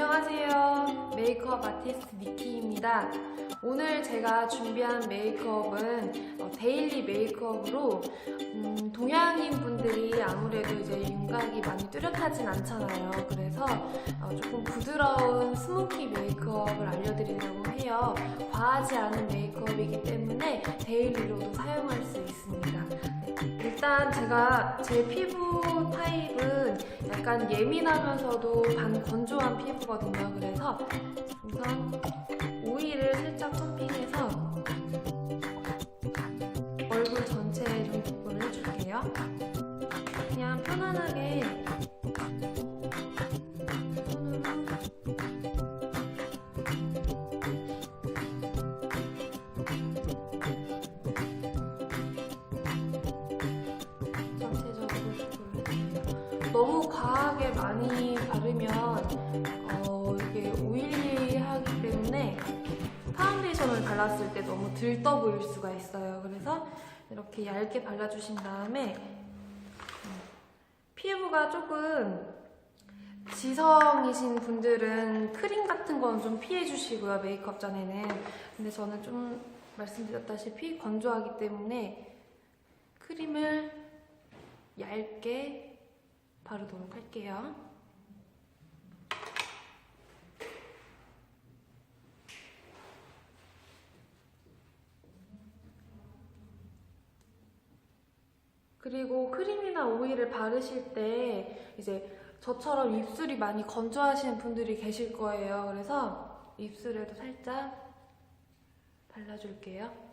안녕하세요. 메이크업 아티스트 니키입니다. 오늘 제가 준비한 메이크업은 데일리 메이크업으로 동양인 분들이 아무래도 이제 윤곽이 많이 뚜렷하진 않잖아요. 그래서 조금 부드러운 스모키 메이크업을 알려드리려고 해요. 과하지 않은 메이크업이기 때문에 데일리로도 사용할 수 있습니다. 네, 일단 제가 제 피부 타입은 약간 예민하면서도 반건조한 피부거든요. 그래서 우선 오일을 살짝 토핑해서 얼굴 전체에 좀 도포를 해줄게요. 그냥 편안하게 너무 과하게 많이 바르면 이게 오일리하기 때문에 파운데이션을 발랐을 때 너무 들떠 보일 수가 있어요. 그래서 이렇게 얇게 발라주신 다음에 피부가 조금 지성이신 분들은 크림 같은 건 좀 피해주시고요. 메이크업 전에는. 근데 저는 좀 말씀드렸다시피 건조하기 때문에 크림을 얇게 바르도록 할게요. 그리고 크림이나 오일을 바르실 때 이제 저처럼 입술이 많이 건조하시는 분들이 계실 거예요. 그래서 입술에도 살짝 발라줄게요.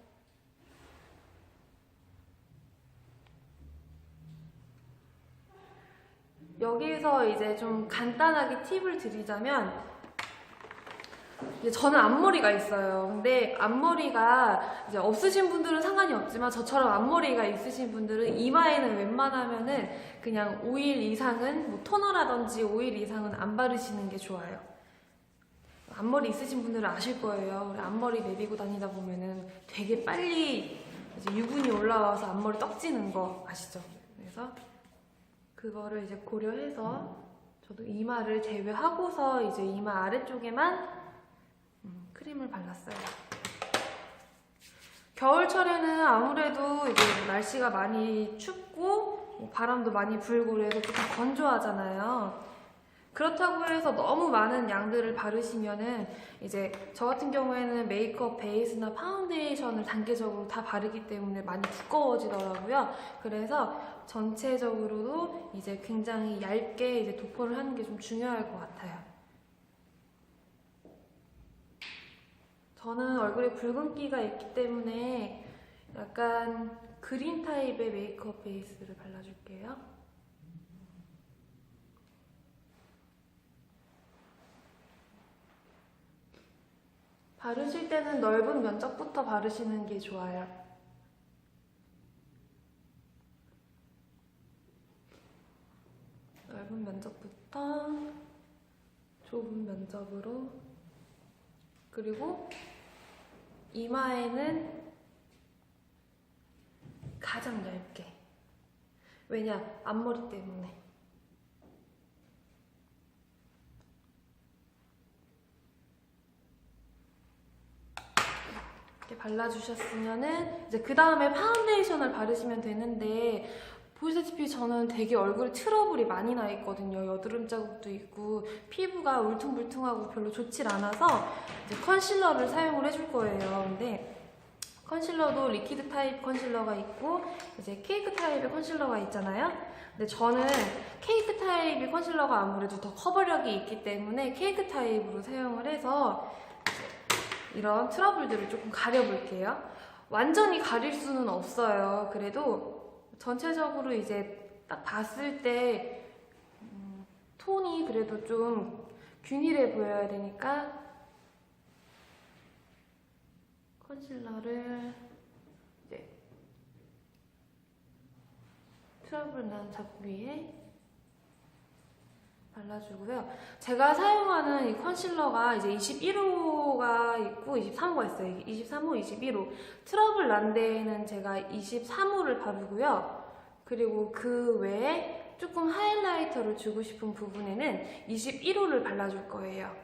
여기서 이제 좀 간단하게 팁을 드리자면, 이제 저는 앞머리가 있어요. 근데 앞머리가 이제 없으신 분들은 상관이 없지만 저처럼 앞머리가 있으신 분들은 이마에는 웬만하면은 그냥 오일 이상은 뭐 토너라든지 오일 이상은 안 바르시는 게 좋아요. 앞머리 있으신 분들은 아실 거예요. 앞머리 내비고 다니다 보면은 되게 빨리 이제 유분이 올라와서 앞머리 떡지는 거 아시죠? 그래서 그거를 이제 고려해서 저도 이마를 제외하고서 이제 이마 아래쪽에만 크림을 발랐어요. 겨울철에는 아무래도 이제 날씨가 많이 춥고 바람도 많이 불고 그래서 조금 건조하잖아요. 그렇다고 해서 너무 많은 양들을 바르시면은 이제 저 같은 경우에는 메이크업 베이스나 파운데이션을 단계적으로 다 바르기 때문에 많이 두꺼워지더라고요. 그래서 전체적으로도 이제 굉장히 얇게 이제 도포를 하는 게 좀 중요할 것 같아요. 저는 얼굴에 붉은기가 있기 때문에 약간 그린 타입의 메이크업 베이스를 발라줄게요. 바르실 때는 넓은 면적부터 바르시는 게 좋아요. 넓은 면적부터 좁은 면적으로, 그리고 이마에는 가장 얇게. 왜냐? 앞머리 때문에. 이렇게 발라주셨으면은 이제 그 다음에 파운데이션을 바르시면 되는데, 보시다시피 저는 되게 얼굴에 트러블이 많이 나 있거든요. 여드름 자국도 있고 피부가 울퉁불퉁하고 별로 좋질 않아서 이제 컨실러를 사용을 해줄 거예요. 근데 컨실러도 리퀴드 타입 컨실러가 있고 이제 케이크 타입의 컨실러가 있잖아요. 근데 저는 케이크 타입의 컨실러가 아무래도 더 커버력이 있기 때문에 케이크 타입으로 사용을 해서 이런 트러블들을 조금 가려볼게요. 완전히 가릴 수는 없어요. 그래도 전체적으로 이제 딱 봤을 때 톤이 그래도 좀 균일해 보여야 되니까 컨실러를 이제 트러블 난 자국 위에 발라주고요. 제가 사용하는 이 컨실러가 이제 21호가 있고 23호가 있어요. 23호, 21호. 트러블 난 데에는 제가 23호를 바르고요. 그리고 그 외에 조금 하이라이터를 주고 싶은 부분에는 21호를 발라줄 거예요.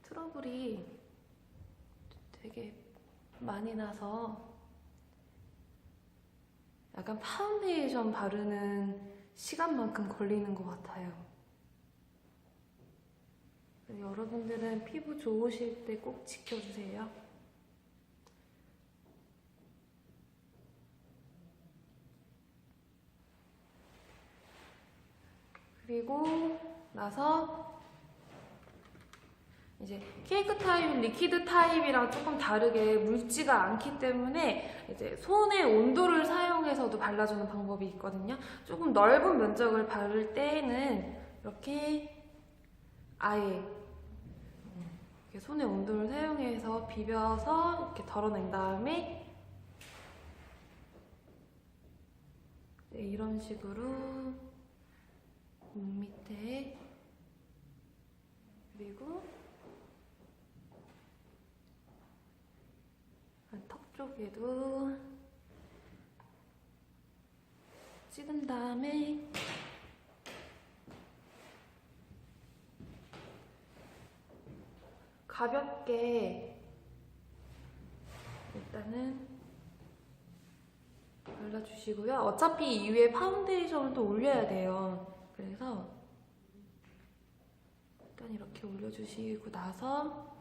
트러블이 되게 많이 나서 약간 파운데이션 바르는 시간만큼 걸리는 것 같아요. 여러분들은 피부 좋으실 때 꼭 지켜주세요. 그리고 나서 이제 케이크 타입, 리퀴드 타입이랑 조금 다르게 묽지가 않기 때문에 이제 손의 온도를 사용해서도 발라주는 방법이 있거든요. 조금 넓은 면적을 바를 때에는 이렇게 아예 이렇게 손의 온도를 사용해서 비벼서 이렇게 덜어낸 다음에 이런 식으로 몸 밑에 그리고 턱 쪽에도 찍은 다음에 가볍게 일단은 발라주시고요. 어차피 이후에 파운데이션을 또 올려야 돼요. 그래서 일단 이렇게 올려주시고 나서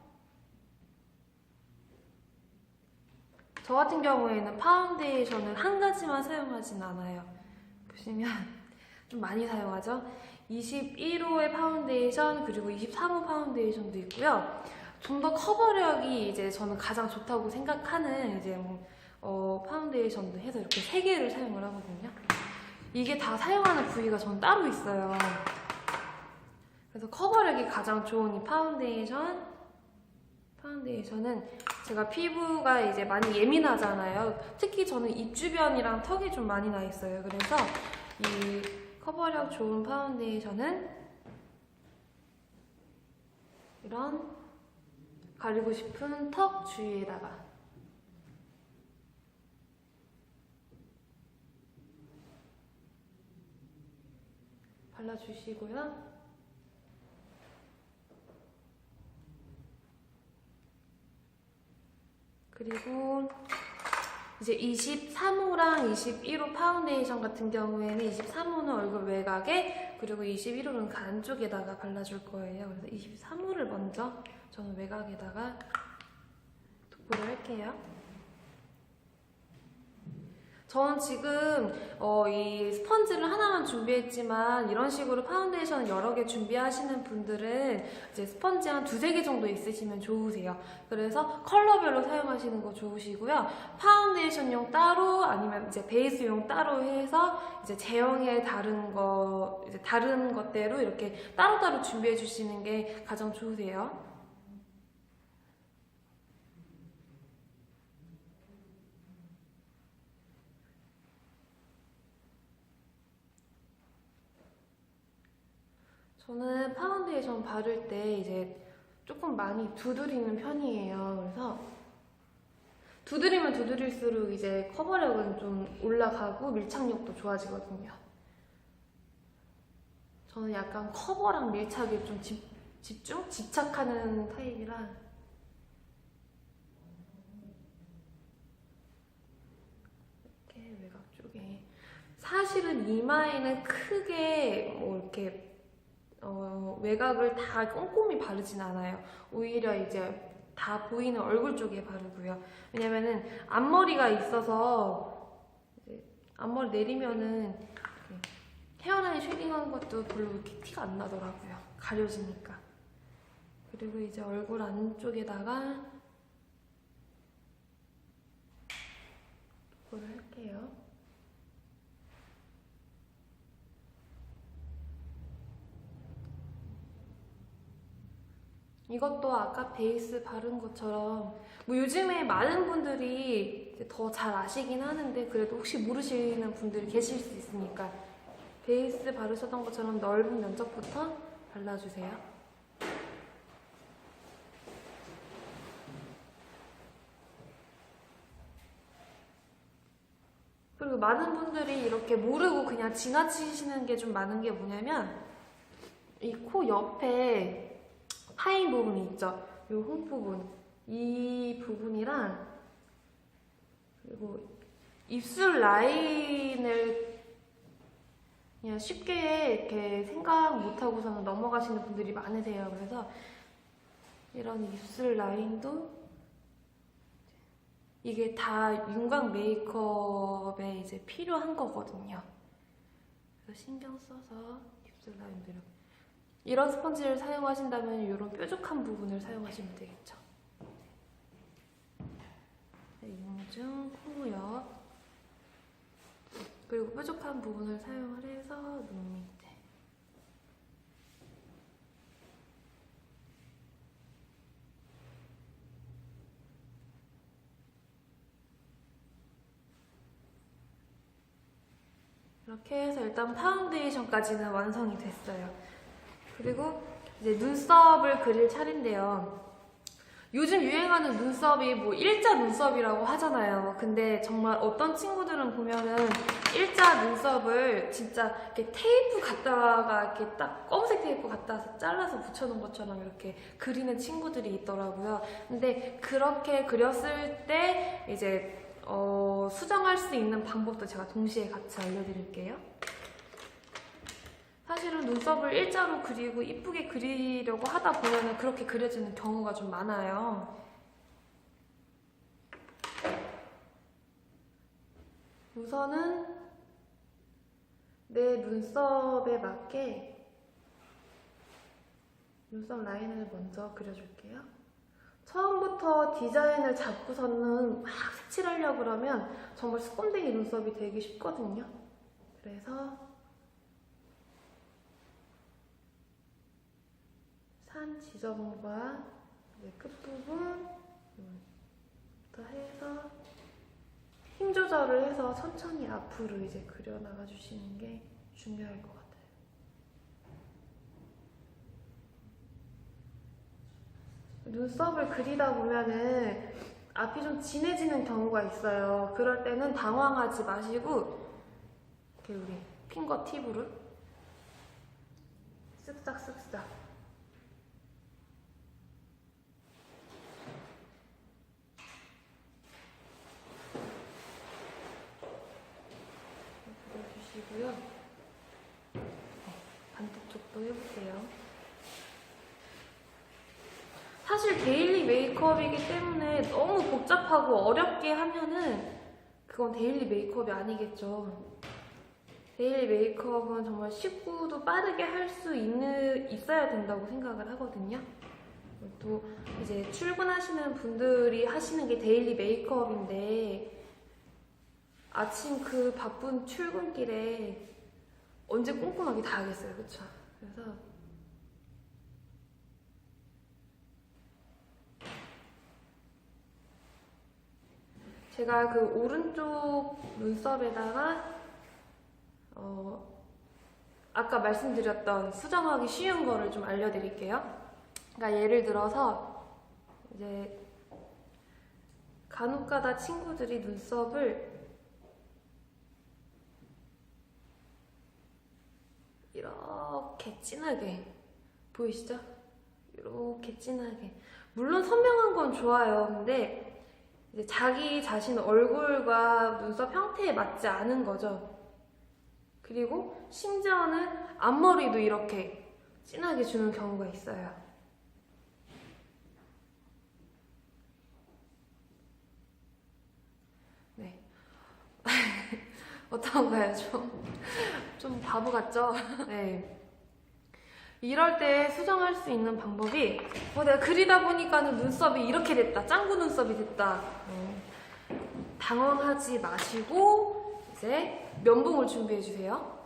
저 같은 경우에는 파운데이션을 한 가지만 사용하진 않아요. 보시면 좀 많이 사용하죠? 21호의 파운데이션 그리고 23호 파운데이션도 있고요. 좀 더 커버력이 이제 저는 가장 좋다고 생각하는 이제 파운데이션도 해서 이렇게 3개를 사용을 하거든요. 이게 다 사용하는 부위가 전 따로 있어요. 그래서 커버력이 가장 좋은 이 파운데이션은 제가 피부가 이제 많이 예민하잖아요. 특히 저는 입 주변이랑 턱이 좀 많이 나 있어요. 그래서 이 커버력 좋은 파운데이션은 이런 가리고 싶은 턱 주위에다가 발라주시고요. 그리고 이제 23호랑 21호 파운데이션 같은 경우에는 23호는 얼굴 외곽에 그리고 21호는 그 안쪽에다가 발라줄 거예요. 그래서 23호를 먼저 저는 외곽에다가 도포를 할게요. 저는 지금 이 스펀지를 하나만 준비했지만 이런 식으로 파운데이션을 여러 개 준비하시는 분들은 이제 스펀지 한 2-3개 정도 있으시면 좋으세요. 그래서 컬러별로 사용하시는 거 좋으시고요. 파운데이션용 따로 아니면 이제 베이스용 따로 해서 이제 제형의 다른 것대로 이렇게 따로따로 준비해 주시는 게 가장 좋으세요. 저는 파운데이션 바를 때 이제 조금 많이 두드리는 편이에요. 그래서 두드리면 두드릴수록 이제 커버력은 좀 올라가고 밀착력도 좋아지거든요. 저는 약간 커버랑 밀착에 좀 집착하는 타입이라 이렇게 외곽 쪽에 사실은 이마에는 크게 이렇게 외곽을 다 꼼꼼히 바르진 않아요. 오히려 이제 다 보이는 얼굴 쪽에 바르고요. 왜냐면은 앞머리가 있어서 이제 앞머리 내리면은 헤어라인 쉐딩한 것도 별로 이렇게 티가 안 나더라고요. 가려지니까. 그리고 이제 얼굴 안쪽에다가 도포를 할게요. 이것도 아까 베이스 바른 것처럼 뭐 요즘에 많은 분들이 더 잘 아시긴 하는데 그래도 혹시 모르시는 분들이 계실 수 있으니까 베이스 바르셨던 것처럼 넓은 면적부터 발라주세요. 많은 분들이 이렇게 모르고 그냥 지나치시는 게 좀 많은 게 뭐냐면 이 코 옆에 파인 부분이 있죠. 이 홈 부분, 이 부분이랑 그리고 입술 라인을 그냥 쉽게 이렇게 생각 못하고서는 넘어가시는 분들이 많으세요. 그래서 이런 입술 라인도 이게 다 윤곽 메이크업에 이제 필요한 거거든요. 그래서 신경 써서 입술 라인도 이런 스펀지를 사용하신다면 이런 뾰족한 부분을 사용하시면 되겠죠. 인중, 코 옆, 그리고 뾰족한 부분을 사용을 해서 눈 밑에. 이렇게 해서 일단 파운데이션까지는 완성이 됐어요. 그리고 이제 눈썹을 그릴 차례인데요. 요즘 유행하는 눈썹이 뭐 일자 눈썹이라고 하잖아요. 근데 정말 어떤 친구들은 보면은 일자 눈썹을 진짜 이렇게 테이프 갖다가 이렇게 딱 검은색 테이프 갖다서 잘라서 붙여놓은 것처럼 이렇게 그리는 친구들이 있더라고요. 근데 그렇게 그렸을 때 이제 수정할 수 있는 방법도 제가 동시에 같이 알려드릴게요. 사실은 눈썹을 일자로 그리고 이쁘게 그리려고 하다 보면 그렇게 그려지는 경우가 좀 많아요. 우선은 내 눈썹에 맞게 눈썹 라인을 먼저 그려줄게요. 처음부터 디자인을 잡고서는 막 색칠하려고 그러면 정말 수검댕이 눈썹이 되기 쉽거든요. 그래서 산 지점과 끝부분부터 해서 힘 조절을 해서 천천히 앞으로 이제 그려나가 주시는 게 중요할 것 같아요. 눈썹을 그리다 보면은 앞이 좀 진해지는 경우가 있어요. 그럴 때는 당황하지 마시고 이렇게 우리 핑거 팁으로 쓱싹쓱싹 그려주시고요. 반대쪽도 해볼게요. 사실 데일리 메이크업이기 때문에 너무 복잡하고 어렵게 하면은 그건 데일리 메이크업이 아니겠죠. 데일리 메이크업은 정말 쉽고도 빠르게 할 수 있어야 된다고 생각을 하거든요. 또 이제 출근하시는 분들이 하시는 게 데일리 메이크업인데 아침 그 바쁜 출근길에 언제 꼼꼼하게 다 하겠어요, 그쵸? 그래서 제가 그 오른쪽 눈썹에다가 아까 말씀드렸던 수정하기 쉬운 거를 좀 알려드릴게요. 그러니까 예를 들어서 이제 간혹가다 친구들이 눈썹을 이렇게 진하게 보이시죠? 이렇게 진하게 물론 선명한 건 좋아요. 근데 이제 자기 자신 얼굴과 눈썹 형태에 맞지 않은 거죠. 그리고 심지어는 앞머리도 이렇게 진하게 주는 경우가 있어요. 네. 어떤가요? 좀 바보 같죠? 네. 이럴 때 수정할 수 있는 방법이 내가 그리다 보니까는 눈썹이 이렇게 됐다. 짱구 눈썹이 됐다. 당황하지 마시고 이제 면봉을 준비해주세요.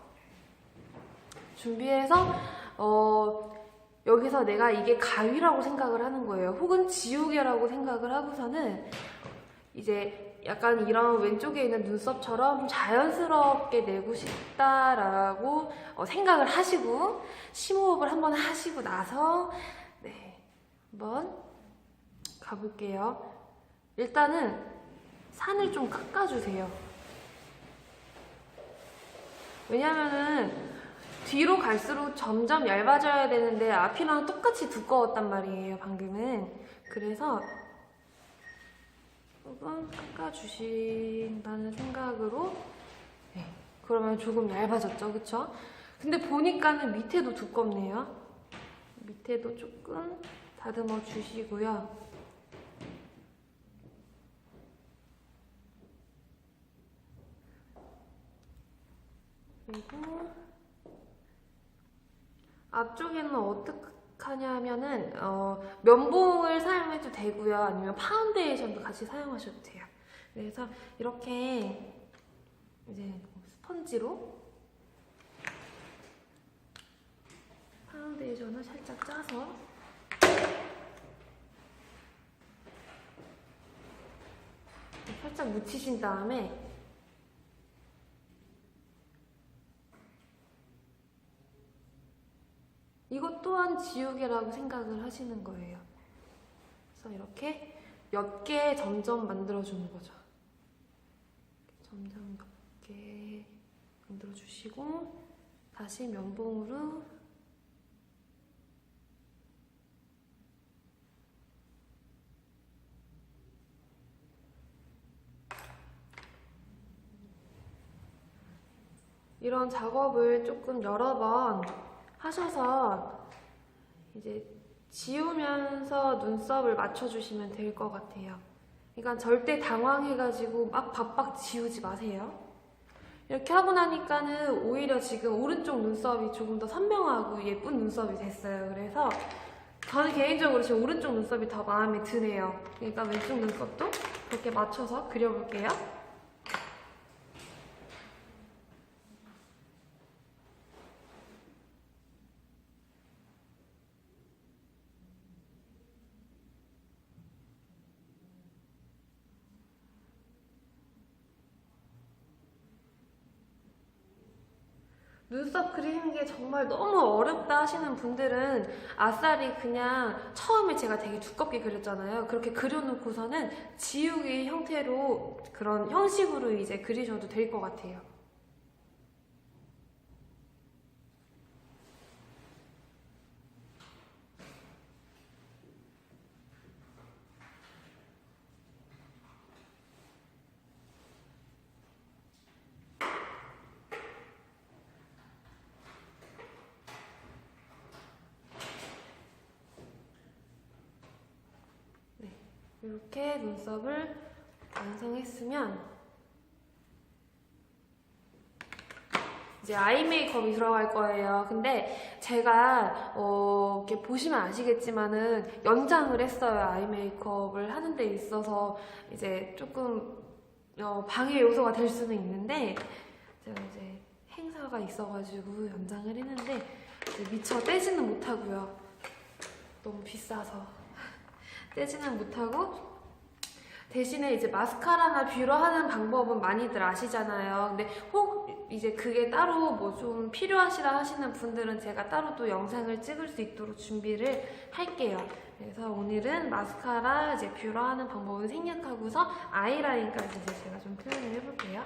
준비해서 여기서 내가 이게 가위라고 생각을 하는 거예요. 혹은 지우개라고 생각을 하고서는 이제 약간 이런 왼쪽에 있는 눈썹처럼 자연스럽게 내고 싶다라고 생각을 하시고 심호흡을 한번 하시고 나서 네, 한번 가볼게요. 일단은 산을 좀 깎아주세요. 왜냐면은 뒤로 갈수록 점점 얇아져야 되는데 앞이랑 똑같이 두꺼웠단 말이에요, 방금은. 그래서 조금 깎아주신다는 생각으로, 네, 그러면 조금 얇아졌죠, 그쵸? 근데 보니까는 밑에도 두껍네요. 밑에도 조금 다듬어 주시고요. 그리고 앞쪽에는 어떻게 하냐면은 면봉을 사용해도 되고요, 아니면 파운데이션도 같이 사용하셔도 돼요. 그래서 이렇게 이제 스펀지로 파운데이션을 살짝 짜서 살짝 묻히신 다음에 이것 또한 지우개라고 생각을 하시는 거예요. 그래서 이렇게 몇 개 점점 만들어주는 거죠. 점점 몇 개 만들어주시고 다시 면봉으로 이런 작업을 조금 여러 번 하셔서 이제 지우면서 눈썹을 맞춰주시면 될 것 같아요. 그러니까 절대 당황해가지고 막 박박 지우지 마세요. 이렇게 하고 나니까는 오히려 지금 오른쪽 눈썹이 조금 더 선명하고 예쁜 눈썹이 됐어요. 그래서 저는 개인적으로 지금 오른쪽 눈썹이 더 마음에 드네요. 그러니까 왼쪽 눈썹도 그렇게 맞춰서 그려볼게요. 눈썹 그리는 게 정말 너무 어렵다 하시는 분들은 아싸리 그냥 처음에 제가 되게 두껍게 그렸잖아요. 그렇게 그려놓고서는 지우개 형태로 그런 형식으로 이제 그리셔도 될 것 같아요. 이렇게 눈썹을 완성했으면 이제 아이 메이크업이 들어갈 거예요. 근데 제가 이렇게 보시면 아시겠지만은 연장을 했어요. 아이 메이크업을 하는 데 있어서 이제 조금 방해 요소가 될 수는 있는데 제가 이제 행사가 있어가지고 연장을 했는데 미처 떼지는 못하고요. 너무 비싸서. 떼지는 못하고 대신에 이제 마스카라나 뷰러 하는 방법은 많이들 아시잖아요. 근데 혹 이제 그게 따로 뭐 좀 필요하시다 하시는 분들은 제가 따로 또 영상을 찍을 수 있도록 준비를 할게요. 그래서 오늘은 마스카라 이제 뷰러 하는 방법을 생략하고서 아이라인까지 이제 제가 좀 표현을 해볼게요.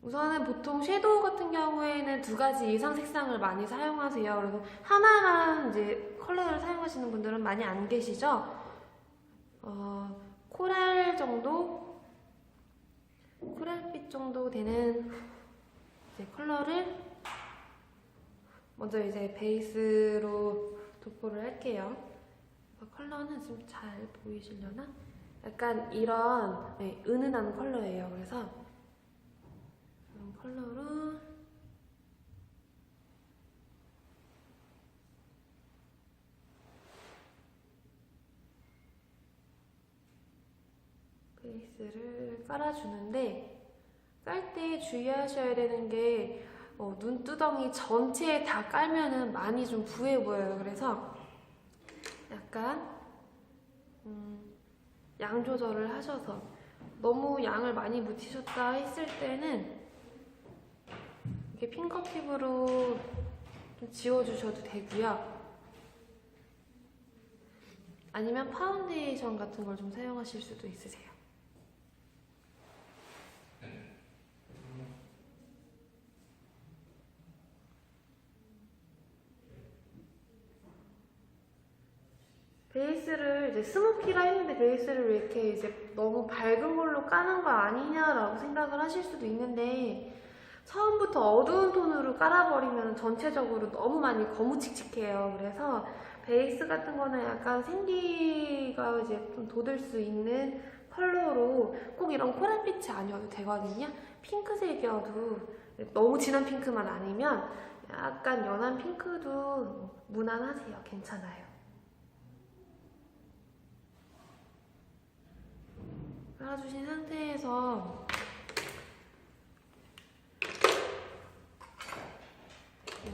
우선은 보통 섀도우 같은 경우에는 2가지 이상 색상을 많이 사용하세요. 그래서 하나만 이제 컬러를 사용하시는 분들은 많이 안 계시죠? 코랄 정도? 코랄빛 정도 되는 이제 컬러를 먼저 이제 베이스로 도포를 할게요. 컬러는 좀 잘 보이시려나? 약간 이런 은은한 컬러예요. 그래서 컬러로 베이스를 깔아주는데 깔 때 주의하셔야 되는 게 눈두덩이 전체에 다 깔면은 많이 좀 부해 보여요. 그래서 약간 양 조절을 하셔서 너무 양을 많이 묻히셨다 했을 때는 이렇게 핑거팁으로 좀 지워주셔도 되고요. 아니면 파운데이션 같은 걸 좀 사용하실 수도 있으세요. 베이스를 이제 스모키라 했는데 베이스를 왜 이렇게 이제 너무 밝은 걸로 까는 거 아니냐라고 생각을 하실 수도 있는데, 처음부터 어두운 톤으로 깔아버리면 전체적으로 너무 많이 거무칙칙해요. 그래서 베이스 같은 거는 약간 생기가 이제 좀 돋을 수 있는 컬러로, 꼭 이런 코랄빛이 아니어도 되거든요. 핑크색이어도, 너무 진한 핑크만 아니면 약간 연한 핑크도 무난하세요. 괜찮아요. 깔아주신 상태에서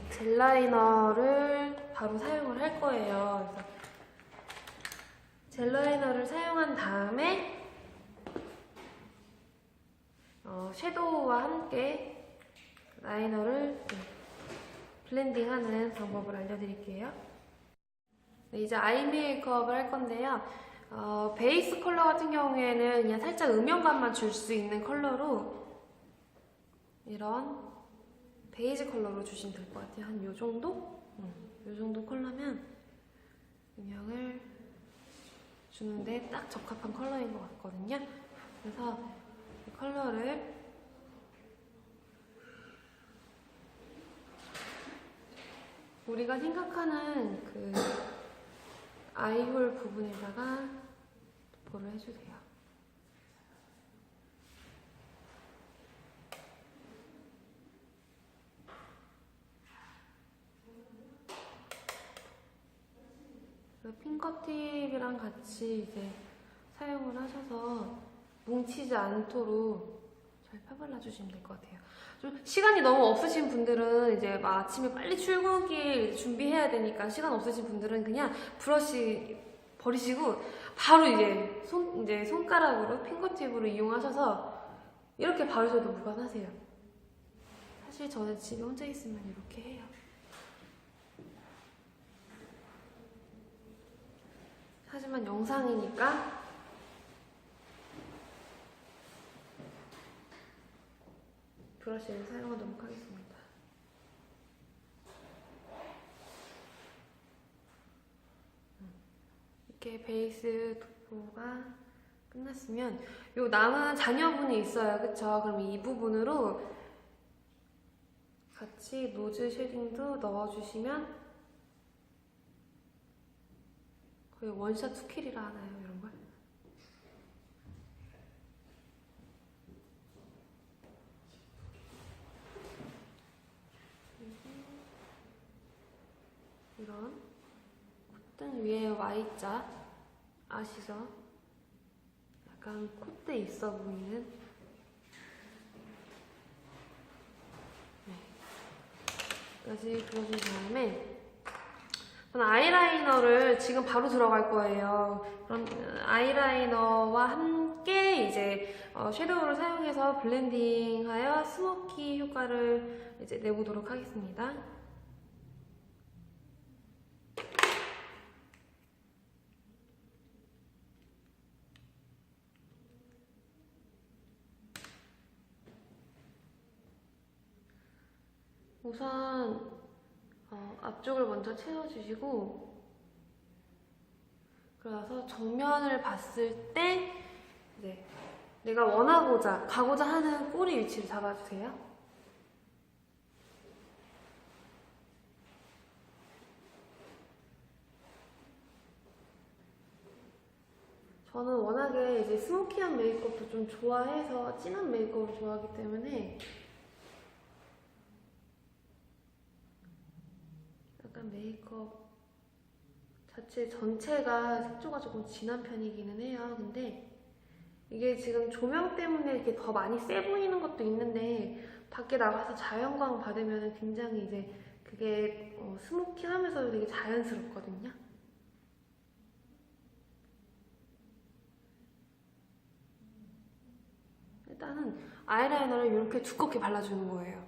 젤 라이너를 바로 사용을 할 거예요. 그래서 젤 라이너를 사용한 다음에 섀도우와 함께 라이너를 블렌딩하는 방법을 알려드릴게요. 네, 이제 아이 메이크업을 할 건데요. 베이스 컬러 같은 경우에는 그냥 살짝 음영감만 줄 수 있는 컬러로 이런 베이지 컬러로 주시면 될 것 같아요. 한 요 정도? 요 정도 컬러면 음영을 주는데 딱 적합한 컬러인 것 같거든요. 그래서 이 컬러를 우리가 생각하는 그 아이홀 부분에다가 도포를 해주세요. 핑거팁이랑 같이 이제 사용을 하셔서 뭉치지 않도록 잘 펴발라주시면 될 것 같아요. 좀 시간이 너무 없으신 분들은 이제 막 아침에 빨리 출근길 준비해야 되니까 시간 없으신 분들은 그냥 브러쉬 버리시고 바로 이제 손가락으로 핑거팁으로 이용하셔서 이렇게 바르셔도 무관하세요. 사실 저는 집에 혼자 있으면 이렇게 해요. 하지만 영상이니까 브러쉬를 사용하도록 하겠습니다. 이렇게 베이스 도포가 끝났으면 요 남은 잔여분이 있어요. 그쵸? 그럼 이 부분으로 같이 노즈 쉐딩도 넣어주시면 거의 원샷 투킬이라 하나요? 이런 걸? 이런 콧등 위에 Y자 아시죠? 약간 콧대 있어 보이는, 까지 그려준 다음에 저는 아이라이너를 지금 바로 들어갈 거예요. 그럼 아이라이너와 함께 이제 섀도우를 사용해서 블렌딩하여 스모키 효과를 이제 내보도록 하겠습니다. 우선 앞쪽을 먼저 채워주시고, 그래서 정면을 봤을 때 이제 내가 가고자 하는 꼬리 위치를 잡아주세요. 저는 워낙에 이제 스모키한 메이크업도 좀 좋아해서 진한 메이크업을 좋아하기 때문에 약간 메이크업 자체 전체가 색조가 조금 진한 편이기는 해요. 근데 이게 지금 조명 때문에 이렇게 더 많이 세 보이는 것도 있는데 밖에 나가서 자연광 받으면 굉장히 이제 그게 스모키하면서도 되게 자연스럽거든요. 일단은 아이라이너를 이렇게 두껍게 발라주는 거예요.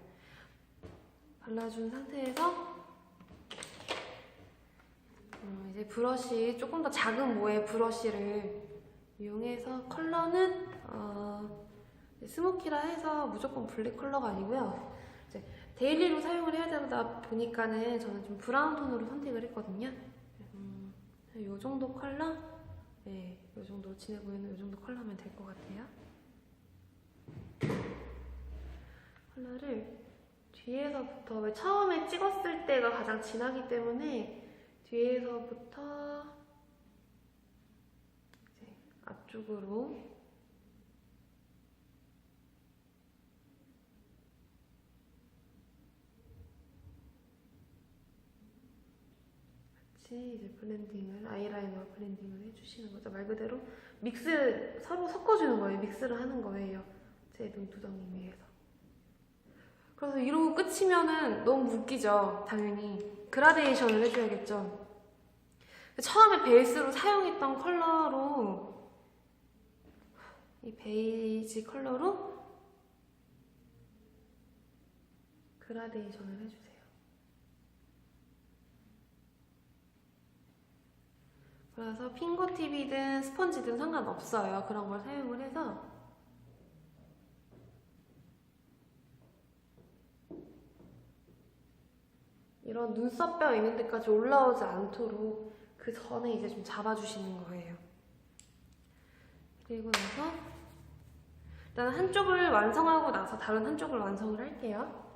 발라준 상태에서 이제 브러쉬, 조금 더 작은 모의 브러쉬를 이용해서 컬러는 스모키라 해서 무조건 블랙 컬러가 아니고요. 이제 데일리로 사용을 해야 되다 보니까는 저는 좀 브라운 톤으로 선택을 했거든요. 이 정도 컬러? 네, 이 정도 진해 보이는 이 정도 컬러면 될 것 같아요. 컬러를 뒤에서부터, 왜 처음에 찍었을 때가 가장 진하기 때문에 뒤에서부터 이제 앞쪽으로 같이 이제 블렌딩을, 아이라이너 블렌딩을 해주시는 거죠. 말 그대로 서로 섞어주는 거예요. 믹스를 하는 거예요. 제 눈두덩이 위에서. 그래서 이러고 끝이면은 너무 웃기죠. 당연히 그라데이션을 해줘야겠죠. 처음에 베이스로 사용했던 컬러로, 이 베이지 컬러로 그라데이션을 해주세요. 그래서 핑거팁이든 스펀지든 상관없어요. 그런 걸 사용을 해서 이런 눈썹뼈 있는 데까지 올라오지 않도록 그 전에 이제 좀 잡아주시는 거예요. 그리고 나서 일단 한쪽을 완성하고 나서 다른 한쪽을 완성을 할게요.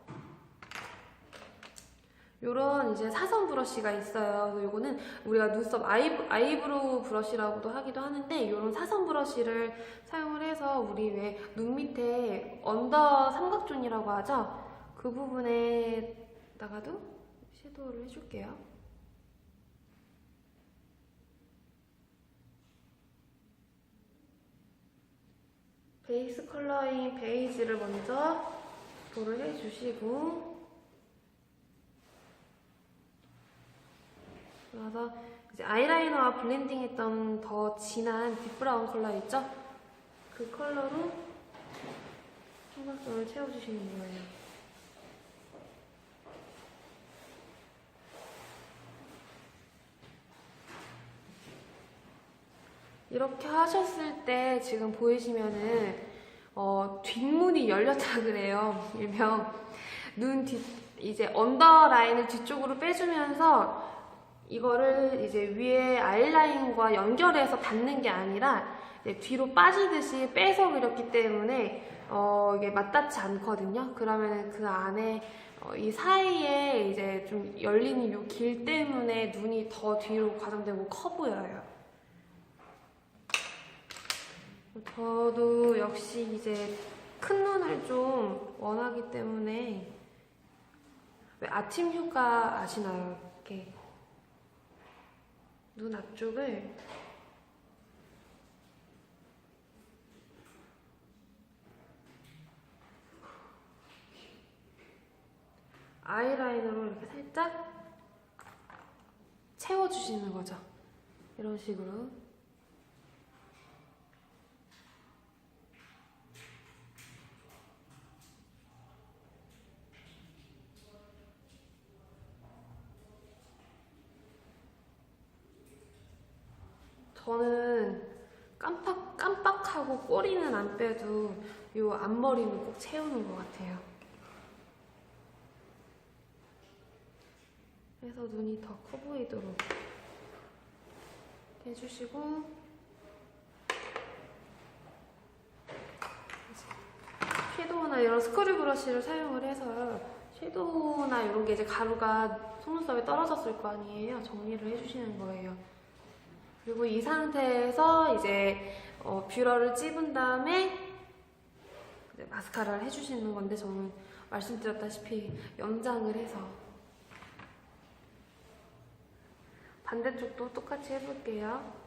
요런 이제 사선 브러쉬가 있어요. 그래서 요거는 우리가 눈썹 아이브로우 브러쉬라고도 하기도 하는데, 요런 사선 브러쉬를 사용을 해서 우리 왜 눈 밑에 언더 삼각존이라고 하죠? 그 부분에다가도 섀도우를 해줄게요. 베이스 컬러인 베이지를 먼저 도를 해주시고, 그래서 이제 아이라이너와 블렌딩했던 더 진한 딥브라운 컬러 있죠? 그 컬러로 삼각존을 채워주시는 거예요. 이렇게 하셨을 때 지금 보이시면은 뒷문이 열렸다 그래요. 일명 눈 이제 언더라인을 뒤쪽으로 빼주면서 이거를 이제 위에 아이라인과 연결해서 닿는 게 아니라 뒤로 빠지듯이 빼서 그렸기 때문에 이게 맞닿지 않거든요. 그러면 그 안에 이 사이에 이제 좀 열리는 이 길 때문에 눈이 더 뒤로 과장되고 커 보여요. 저도 역시 이제 큰 눈을 좀 원하기 때문에, 왜 아침 휴가 아시나요? 이렇게 눈 앞쪽을 아이라이너로 이렇게 살짝 채워주시는 거죠. 이런 식으로. 저는 깜빡하고 꼬리는 안 빼도 이 앞머리는 꼭 채우는 것 같아요. 그래서 눈이 더 커 보이도록 해주시고, 섀도우나 이런 스크류 브러쉬를 사용을 해서 섀도우나 이런 게 이제 가루가 속눈썹에 떨어졌을 거 아니에요. 정리를 해주시는 거예요. 그리고 이 상태에서 이제 뷰러를 찝은 다음에 이제 마스카라를 해주시는 건데, 저는 말씀드렸다시피 염장을 해서 반대쪽도 똑같이 해볼게요.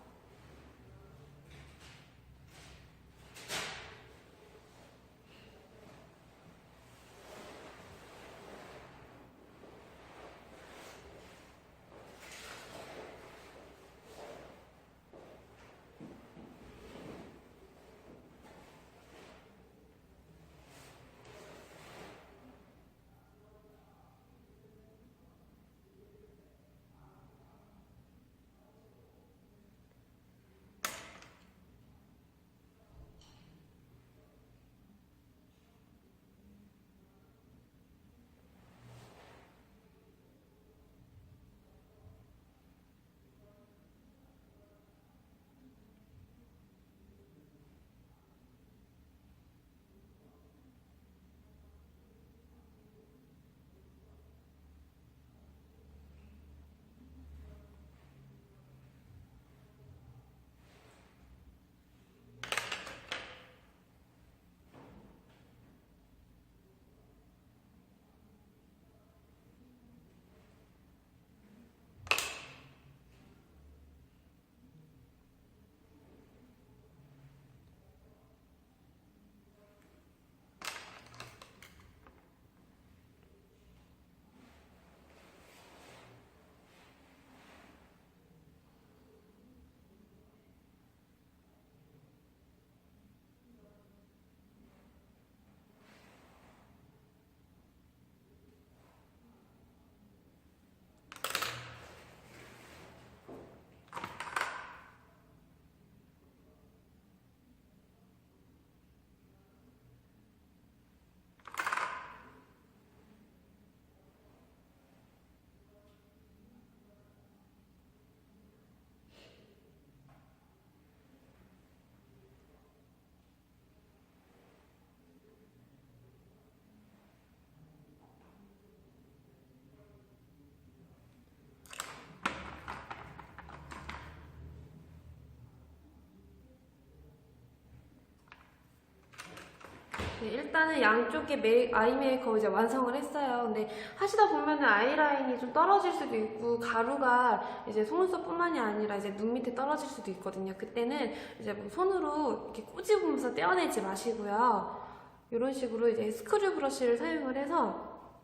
네, 일단은 양쪽에 아이 메이크업 이제 완성을 했어요. 근데 하시다 보면은 아이라인이 좀 떨어질 수도 있고 가루가 이제 속눈썹뿐만이 아니라 이제 눈 밑에 떨어질 수도 있거든요. 그때는 이제 뭐 손으로 이렇게 꼬집으면서 떼어내지 마시고요. 이런 식으로 이제 스크류 브러쉬를 사용을 해서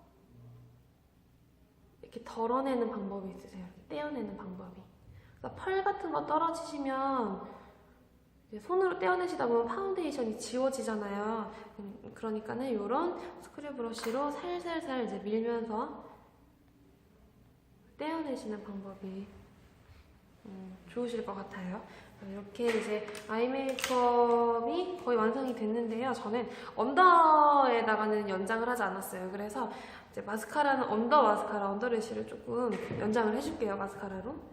이렇게 덜어내는 방법이 있으세요. 떼어내는 방법이. 그러니까 펄 같은 거 떨어지시면 손으로 떼어내시다 보면 파운데이션이 지워지잖아요. 그러니까는 이런 스크류 브러쉬로 살살살 이제 밀면서 떼어내시는 방법이 좋으실 것 같아요. 이렇게 이제 아이 메이크업이 거의 완성이 됐는데요. 저는 언더에다가는 연장을 하지 않았어요. 그래서 이제 마스카라는 언더 래쉬를 조금 연장을 해줄게요. 마스카라로.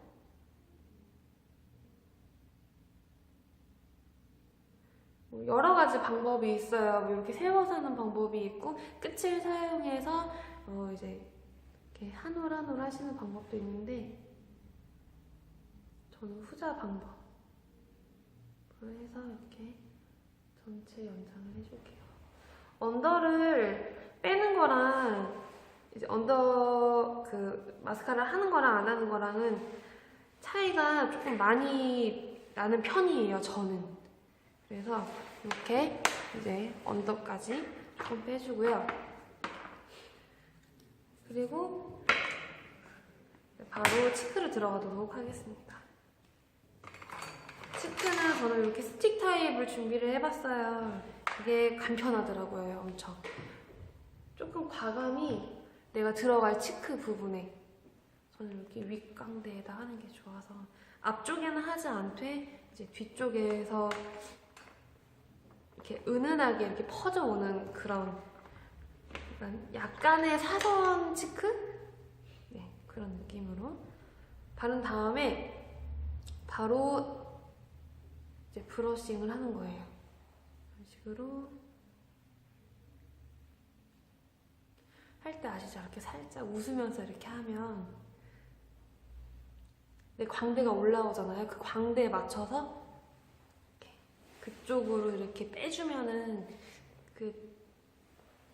여러 가지 방법이 있어요. 뭐 이렇게 세워서 하는 방법이 있고 끝을 사용해서 이제 이렇게 한 올 한 올 하시는 방법도 있는데 저는 후자 방법으로 해서 이렇게 전체 연장을 해줄게요. 언더를 빼는 거랑 이제 언더 그 마스카라 하는 거랑 안 하는 거랑은 차이가 조금 많이 나는 편이에요. 저는. 그래서 이렇게 이제 언더까지 조금 빼주고요. 그리고 바로 치크를 들어가도록 하겠습니다. 치크는 저는 이렇게 스틱 타입을 준비를 해봤어요. 이게 간편하더라고요, 엄청. 조금 과감히 내가 들어갈 치크 부분에 저는 이렇게 윗광대에다 하는 게 좋아서 앞쪽에는 하지 않되 이제 뒤쪽에서 이렇게 은은하게 이렇게 퍼져오는 그런 약간의 사선 치크? 네, 그런 느낌으로 바른 다음에 바로 이제 브러싱을 하는 거예요. 이런 식으로 할 때 아시죠? 이렇게 살짝 웃으면서 이렇게 하면 내 광대가 올라오잖아요. 그 광대에 맞춰서 그쪽으로 이렇게 빼주면은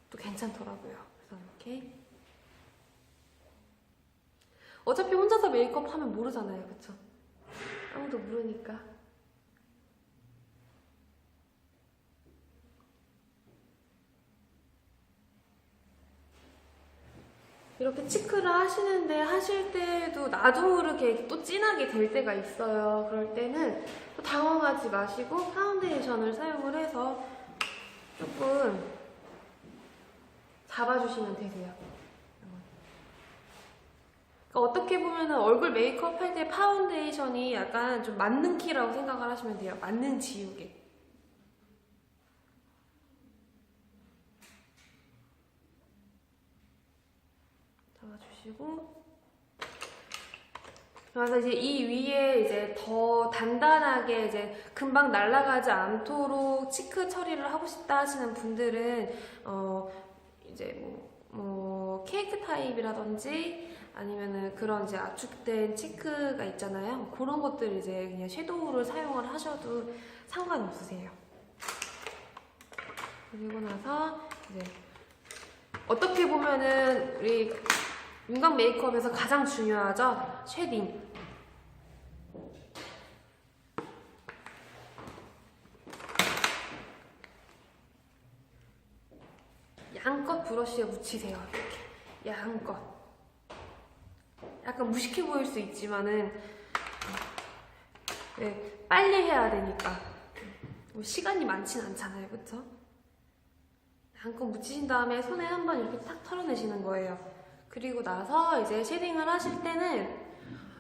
또 괜찮더라고요. 그래서 이렇게 어차피 혼자서 메이크업 하면 모르잖아요. 그쵸? 아무도 모르니까. 이렇게 치크를 하실 때도 나도 모르게 또 진하게 될 때가 있어요. 그럴 때는 또 당황하지 마시고 파운데이션을 사용을 해서 조금 잡아주시면 되세요. 그러니까 어떻게 보면은 얼굴 메이크업 할 때 파운데이션이 약간 좀 맞는 키라고 생각을 하시면 돼요. 맞는 지우개. 잡아주시고 그래서 이제 이 위에 이제 더 단단하게 이제 금방 날아가지 않도록 치크 처리를 하고 싶다 하시는 분들은 이제 뭐 케이크 타입이라든지 아니면은 그런 이제 압축된 치크가 있잖아요. 그런 것들 이제 그냥 섀도우를 사용을 하셔도 상관없으세요. 그리고 나서 이제 어떻게 보면은 우리 윤곽 메이크업에서 가장 중요하죠? 쉐딩. 양껏 브러쉬에 묻히세요. 이렇게 양껏. 약간 무식해 보일 수 있지만은 네, 빨리 해야 되니까 뭐 시간이 많진 않잖아요, 그쵸? 양껏 묻히신 다음에 손에 한번 이렇게 탁 털어내시는 거예요. 그리고 나서 이제 쉐딩을 하실 때는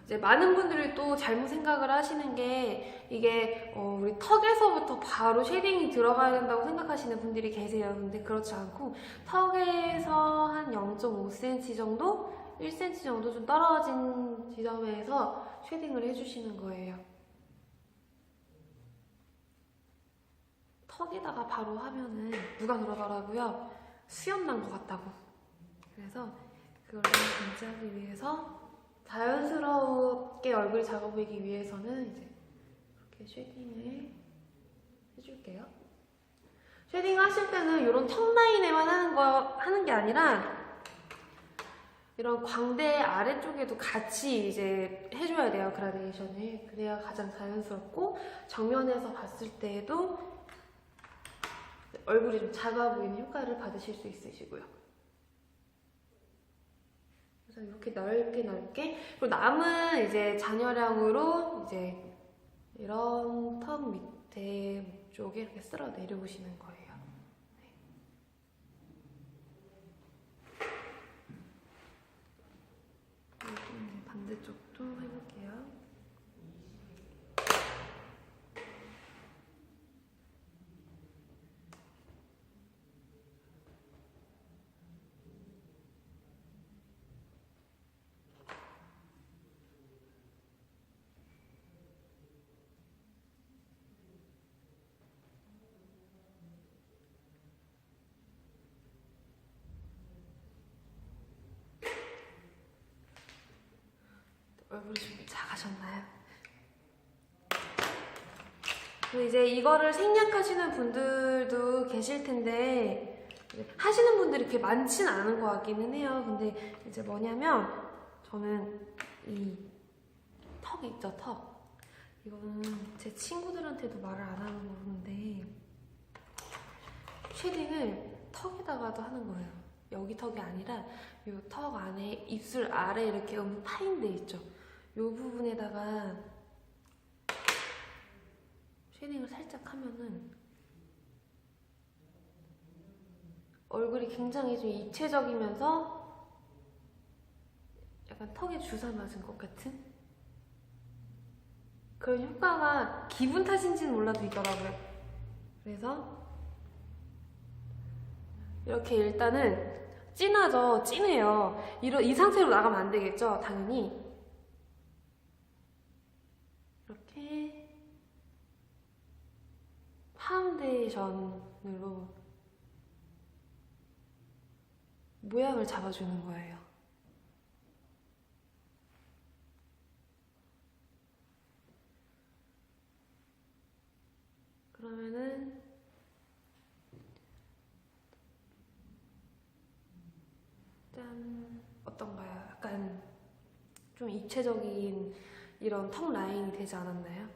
이제 많은 분들이 또 잘못 생각을 하시는 게 이게 우리 턱에서부터 바로 쉐딩이 들어가야 된다고 생각하시는 분들이 계세요. 근데 그렇지 않고 턱에서 한 0.5cm 정도? 1cm 정도 좀 떨어진 지점에서 쉐딩을 해주시는 거예요. 턱에다가 바로 하면은 누가 그러더라고요. 수염 난 것 같다고. 그래서 그걸 좀 방지하기 위해서 자연스럽게 얼굴이 작아 보이기 위해서는 이제 이렇게 쉐딩을 해줄게요. 쉐딩 하실 때는 이런 턱 라인에만 하는 게 아니라 이런 광대 아래쪽에도 같이 이제 해줘야 돼요, 그라데이션을. 그래야 가장 자연스럽고 정면에서 봤을 때에도 얼굴이 좀 작아 보이는 효과를 받으실 수 있으시고요. 그래서 이렇게 넓게 그리고 남은 이제 잔여량으로 이제 이런 턱 밑에 쪽에 이렇게 쓸어 내려오시는 거예요. 반대쪽도 해볼게요. 얼굴이 좀 작아졌나요? 그리고 이제 이거를 생략하시는 분들도 계실 텐데 하시는 분들이 그렇게 많지는 않은 것 같기는 해요. 근데 이제 뭐냐면 저는 이 턱 있죠, 턱. 이거는 제 친구들한테도 말을 안 하는 부분인데 쉐딩을 턱에다가도 하는 거예요. 여기 턱이 아니라 이 턱 안에 입술 아래 이렇게 파인 데 있죠. 이 부분에다가 쉐딩을 살짝 하면은 얼굴이 굉장히 좀 입체적이면서 약간 턱에 주사 맞은 것 같은 그런 효과가 기분 탓인지는 몰라도 있더라고요. 그래서 이렇게 일단은 진하죠? 진해요. 이 상태로 나가면 안 되겠죠? 당연히. 이렇게 파운데이션으로 모양을 잡아주는 거예요. 그러면은 짠, 어떤가요? 약간 좀 입체적인 이런 턱 라인이 되지 않았나요?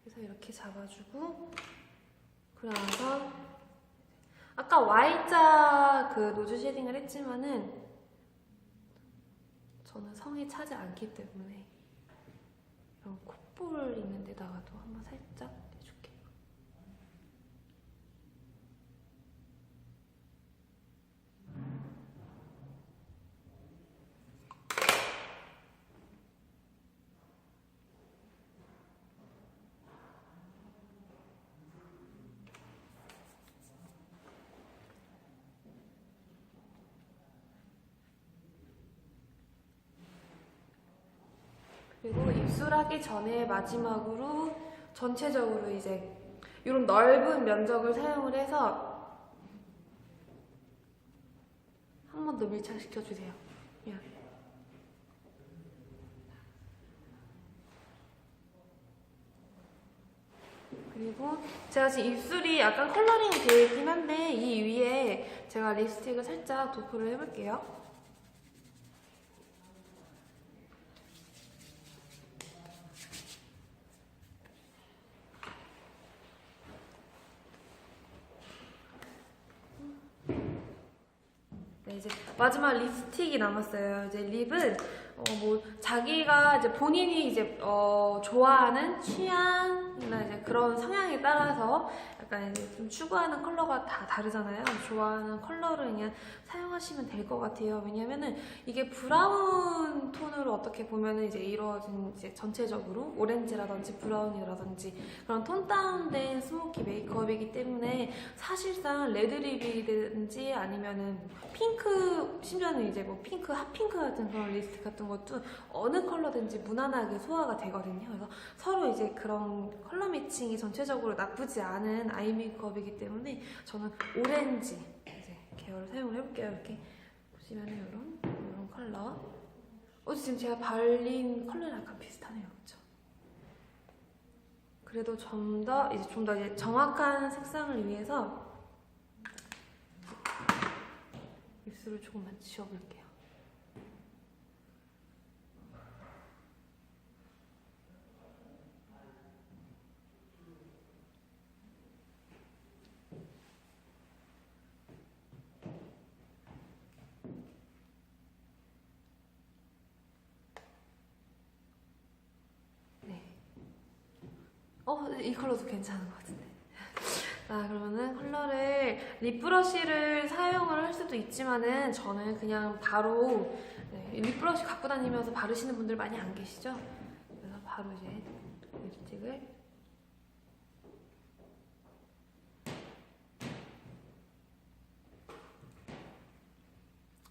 그래서 이렇게 잡아주고 그러고 나서 아까 Y자 그 노즈 쉐딩을 했지만은 저는 성에 차지 않기 때문에 이런 콧볼 있는 데다가도 한번 살짝 해줄게요. 그리고 입술 하기 전에 마지막으로 전체적으로 이제 이런 넓은 면적을 사용을 해서 한 번 더 밀착시켜주세요. 미안. 그리고 제가 지금 입술이 약간 컬러링이 되어 있긴 한데 이 위에 제가 립스틱을 살짝 도포를 해볼게요. 네, 이제 마지막 립스틱이 남았어요. 이제 립은 뭐 자기가 이제 본인이 이제 좋아하는 취향이나 이제 그런 성향에 따라서 약간 이제 좀 추구하는 컬러가 다 다르잖아요. 좋아하는 컬러를 그냥 사용하시면 될 것 같아요. 왜냐면은 이게 브라운 톤으로 어떻게 보면은 이제 이루어진 이제 전체적으로 오렌지라든지 브라운이라든지 그런 톤 다운된 스모키 메이크업이기 때문에 사실상 레드립이든지 아니면은 핑크, 심지어는 이제 뭐 핑크, 핫핑크 같은 그런 립스틱 같은 것도 어느 컬러든지 무난하게 소화가 되거든요. 그래서 서로 이제 그런 컬러 매칭이 전체적으로 나쁘지 않은 아이 메이크업이기 때문에 저는 오렌지 이제 계열을 사용을 해볼게요. 이렇게 보시면은 이런 컬러. 지금 제가 발린 컬러랑 약간 비슷하네요, 그렇죠? 그래도 좀 더 이제 정확한 색상을 위해서 입술을 조금만 지워볼게요. 이 컬러도 괜찮은 것 같은데. 자, 그러면은 컬러를 립브러쉬를 사용을 할 수도 있지만은 저는 그냥 바로 립브러쉬 갖고 다니면서 바르시는 분들 많이 안 계시죠? 그래서 바로 이제 립스틱을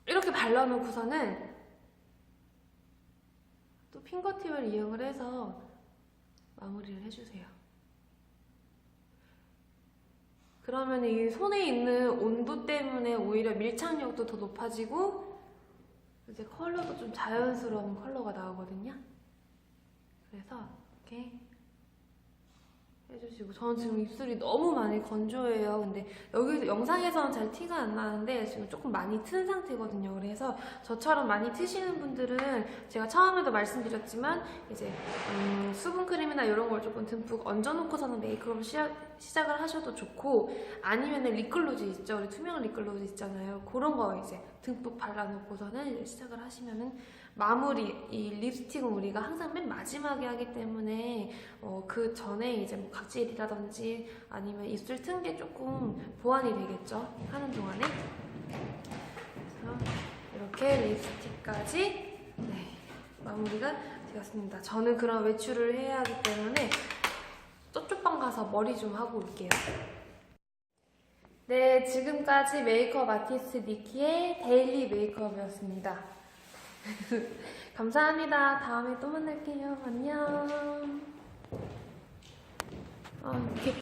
이렇게 발라놓고서는 또 핑거팁을 이용을 해서 마무리를 해주세요. 그러면 이 손에 있는 온도 때문에 오히려 밀착력도 더 높아지고 이제 컬러도 좀 자연스러운 컬러가 나오거든요. 그래서 이렇게 해주시고, 저는 지금 입술이 너무 많이 건조해요. 근데 여기 영상에서는 잘 티가 안 나는데 지금 조금 많이 튼 상태거든요. 그래서 저처럼 많이 트시는 분들은 제가 처음에도 말씀드렸지만 이제 수분크림이나 이런 걸 조금 듬뿍 얹어놓고서는 메이크업을 시작을 하셔도 좋고, 아니면 립글로즈 있죠. 우리 투명 립글로즈 있잖아요. 그런 거 이제 듬뿍 발라놓고서는 이제 시작을 하시면은 마무리, 이 립스틱은 우리가 항상 맨 마지막에 하기 때문에 그 전에 이제 뭐 각질이라든지 아니면 입술 튼 게 조금 보완이 되겠죠, 하는 동안에. 그래서 이렇게 립스틱까지 마무리가 되었습니다. 저는 그런 외출을 해야 하기 때문에 쪼쪼방 가서 머리 좀 하고 올게요. 네, 지금까지 메이크업 아티스트 니키의 데일리 메이크업이었습니다. 감사합니다. 다음에 또 만날게요. 안녕. 이렇게